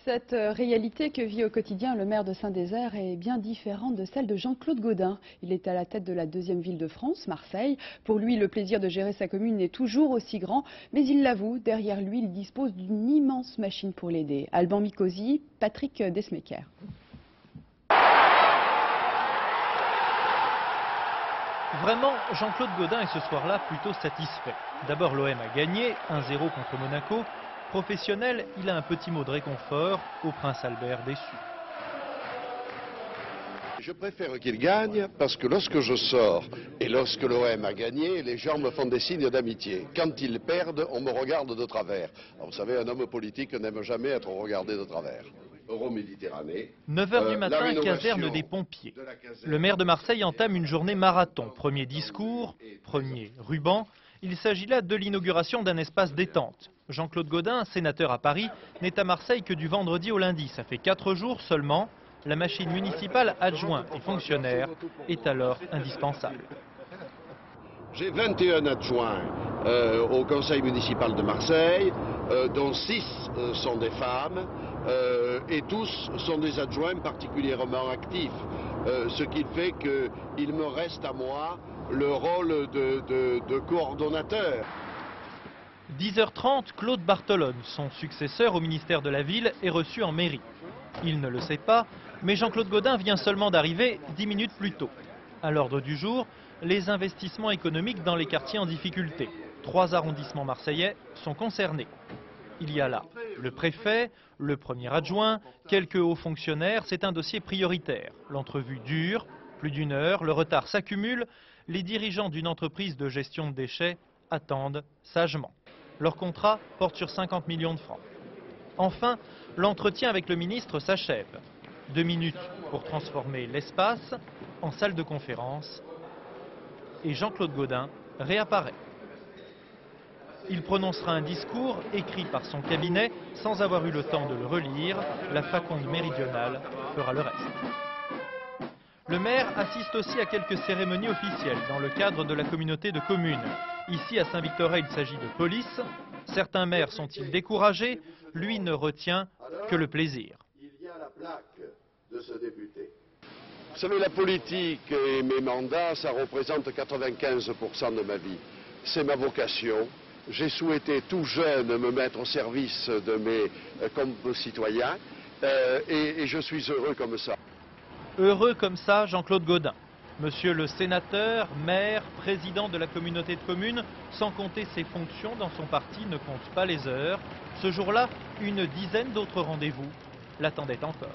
Cette réalité que vit au quotidien le maire de Saint-Désert est bien différente de celle de Jean-Claude Gaudin. Il est à la tête de la deuxième ville de France, Marseille. Pour lui, le plaisir de gérer sa commune est toujours aussi grand, mais il l'avoue, derrière lui, il dispose d'une immense machine pour l'aider. Alban Mikosi, Patrick Desmecker. Vraiment, Jean-Claude Gaudin est ce soir-là plutôt satisfait. D'abord, l'OM a gagné, 1-0 contre Monaco. Professionnel, il a un petit mot de réconfort au Prince Albert déçu. Je préfère qu'il gagne parce que lorsque je sors et lorsque l'OM a gagné, les gens me font des signes d'amitié. Quand ils perdent, on me regarde de travers. Alors, vous savez, un homme politique n'aime jamais être regardé de travers. Euro-Méditerranée. 9h du matin, caserne des pompiers. Le maire de Marseille entame une journée marathon. Premier discours, premier ruban. Il s'agit là de l'inauguration d'un espace détente. Jean-Claude Gaudin, sénateur à Paris, n'est à Marseille que du vendredi au lundi. Ça fait 4 jours seulement. La machine municipale, adjoint et fonctionnaire, est alors indispensable. J'ai 21 adjoints au conseil municipal de Marseille, dont 6 sont des femmes, et tous sont des adjoints particulièrement actifs. Ce qui fait qu'il me reste à moi le rôle de coordonnateur. 10h30, Claude Bartolone, son successeur au ministère de la Ville, est reçu en mairie. Il ne le sait pas, mais Jean-Claude Gaudin vient seulement d'arriver 10 minutes plus tôt. À l'ordre du jour, les investissements économiques dans les quartiers en difficulté. 3 arrondissements marseillais sont concernés. Il y a là le préfet, le premier adjoint, quelques hauts fonctionnaires. C'est un dossier prioritaire. L'entrevue dure, plus d'1 heure, le retard s'accumule. Les dirigeants d'une entreprise de gestion de déchets attendent sagement. Leur contrat porte sur 50 millions de francs. Enfin, l'entretien avec le ministre s'achève. 2 minutes pour transformer l'espace en salle de conférence. Et Jean-Claude Gaudin réapparaît. Il prononcera un discours écrit par son cabinet sans avoir eu le temps de le relire. La faconde méridionale fera le reste. Le maire assiste aussi à quelques cérémonies officielles dans le cadre de la communauté de communes. Ici, à Saint-Victorin, il s'agit de police. Certains maires sont-ils découragés? Lui ne retient que le plaisir. Il y a la plaque de ce député. Vous savez, la politique et mes mandats, ça représente 95% de ma vie. C'est ma vocation. J'ai souhaité tout jeune me mettre au service de mes concitoyens et je suis heureux comme ça. Heureux comme ça, Jean-Claude Gaudin. Monsieur le sénateur, maire, président de la communauté de communes, sans compter ses fonctions dans son parti, ne compte pas les heures. Ce jour-là, une dizaine d'autres rendez-vous l'attendaient encore.